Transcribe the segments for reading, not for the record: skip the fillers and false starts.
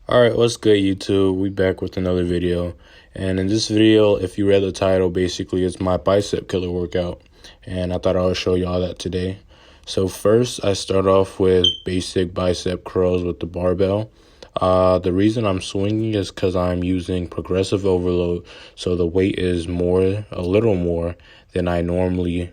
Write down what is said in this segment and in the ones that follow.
Alright, what's good YouTube? We back with another video. And in this video, if you read the title, basically it's my bicep killer workout. And I thought I would show you all that today. So first, I start off with basic bicep curls with the barbell. The reason I'm swinging is because I'm using progressive overload. So the weight is a little more than I normally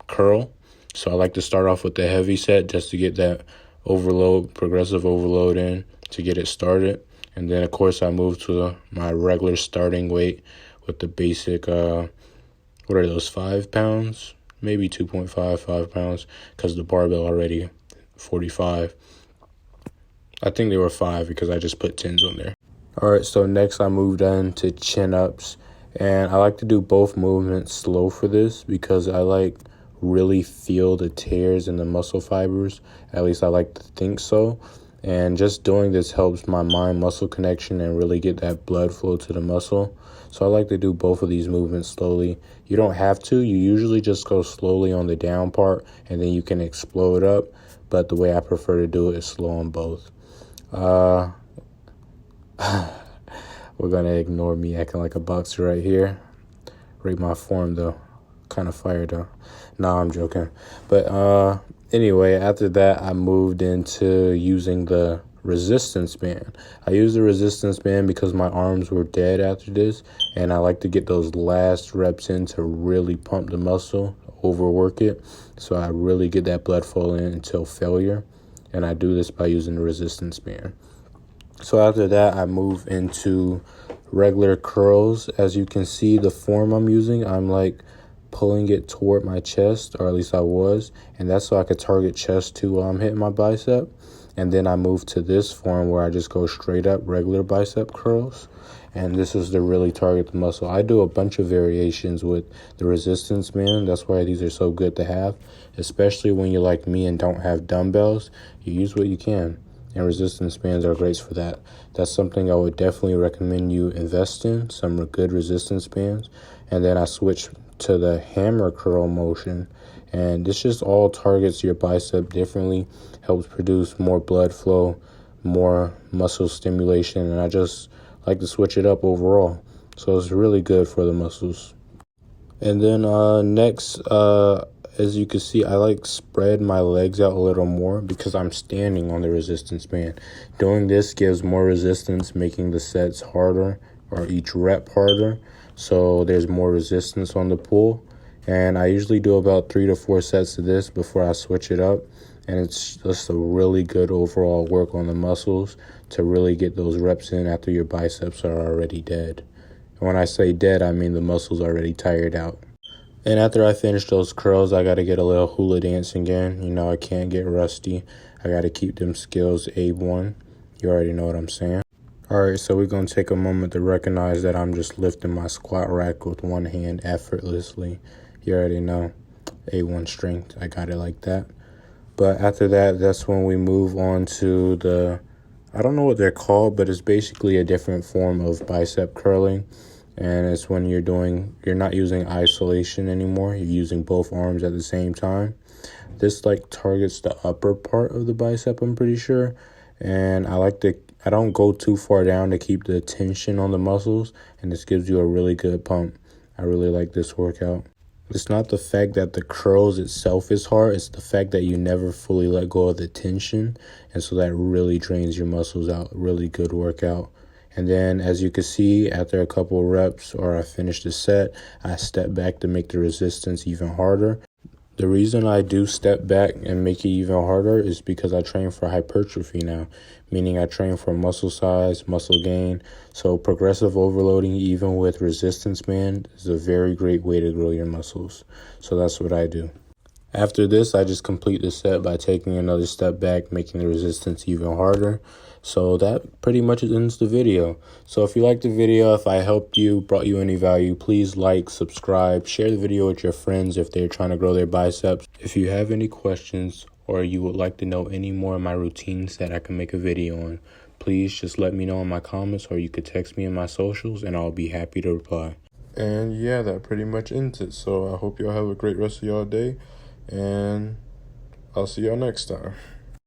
curl. So I like to start off with the heavy set just to get that progressive overload in to get it started. And then, of course, I move to my regular starting weight with the basic, what are those, 5 pounds? Maybe 5 pounds, because the barbell already 45. I think they were 5 because I just put 10s on there. All right, so next I moved on to chin-ups. And I like to do both movements slow for this because I really feel the tears in the muscle fibers. At least I like to think so. And just doing this helps my mind-muscle connection and really get that blood flow to the muscle. So I like to do both of these movements slowly. You don't have to. You usually just go slowly on the down part, and then you can explode up. But the way I prefer to do it is slow on both. We're going to ignore me acting like a boxer right here. Rate my form, though. Kind of fire, though. Nah, I'm joking. But anyway, after that, I moved into using the resistance band. I use the resistance band because my arms were dead after this, and I like to get those last reps in to really pump the muscle, overwork it, so I really get that blood flow in until failure, and I do this by using the resistance band. So after that, I move into regular curls. As you can see, the form I'm using, I'm pulling it toward my chest, or at least I was, and that's so I could target chest too while I'm hitting my bicep. And then I move to this form where I just go straight up regular bicep curls, and this is to really target the muscle. I do a bunch of variations with the resistance band. That's why these are so good to have, especially when you're like me and don't have dumbbells. You use what you can, and resistance bands are great for that. That's something I would definitely recommend you invest in, some good resistance bands. And then I switch to the hammer curl motion, and this just all targets your bicep differently, helps produce more blood flow, more muscle stimulation, and I just like to switch it up overall. So it's really good for the muscles. And then next, as you can see, I spread my legs out a little more because I'm standing on the resistance band. Doing this gives more resistance, making the sets harder, or each rep harder. So there's more resistance on the pull. And I usually do about 3 to 4 sets of this before I switch it up. And it's just a really good overall work on the muscles to really get those reps in after your biceps are already dead. And when I say dead, I mean the muscles already tired out. And after I finish those curls, I got to get a little hula dancing in. You know, I can't get rusty. I got to keep them skills A1. You already know what I'm saying. Alright, so we're going to take a moment to recognize that I'm just lifting my squat rack with one hand effortlessly. You already know, A1 strength, I got it like that. But after that, that's when we move on to I don't know what they're called, but it's basically a different form of bicep curling. And it's when you're not using isolation anymore, you're using both arms at the same time. This targets the upper part of the bicep, I'm pretty sure. And I don't go too far down to keep the tension on the muscles, and this gives you a really good pump. I really like this workout. It's not the fact that the curls itself is hard, it's the fact that you never fully let go of the tension, and so that really drains your muscles out. Really good workout. And then, as you can see, after a couple reps or I finish the set, I step back to make the resistance even harder. The reason I do step back and make it even harder is because I train for hypertrophy now, meaning I train for muscle size, muscle gain. So progressive overloading, even with resistance band, is a very great way to grow your muscles. So that's what I do. After this, I just complete the set by taking another step back, making the resistance even harder. So that pretty much ends the video. So if you liked the video, if I helped you, brought you any value, please like, subscribe, share the video with your friends if they're trying to grow their biceps. If you have any questions or you would like to know any more of my routines that I can make a video on, please just let me know in my comments, or you could text me in my socials and I'll be happy to reply. And yeah, that pretty much ends it. So I hope y'all have a great rest of y'all day, and I'll see y'all next time.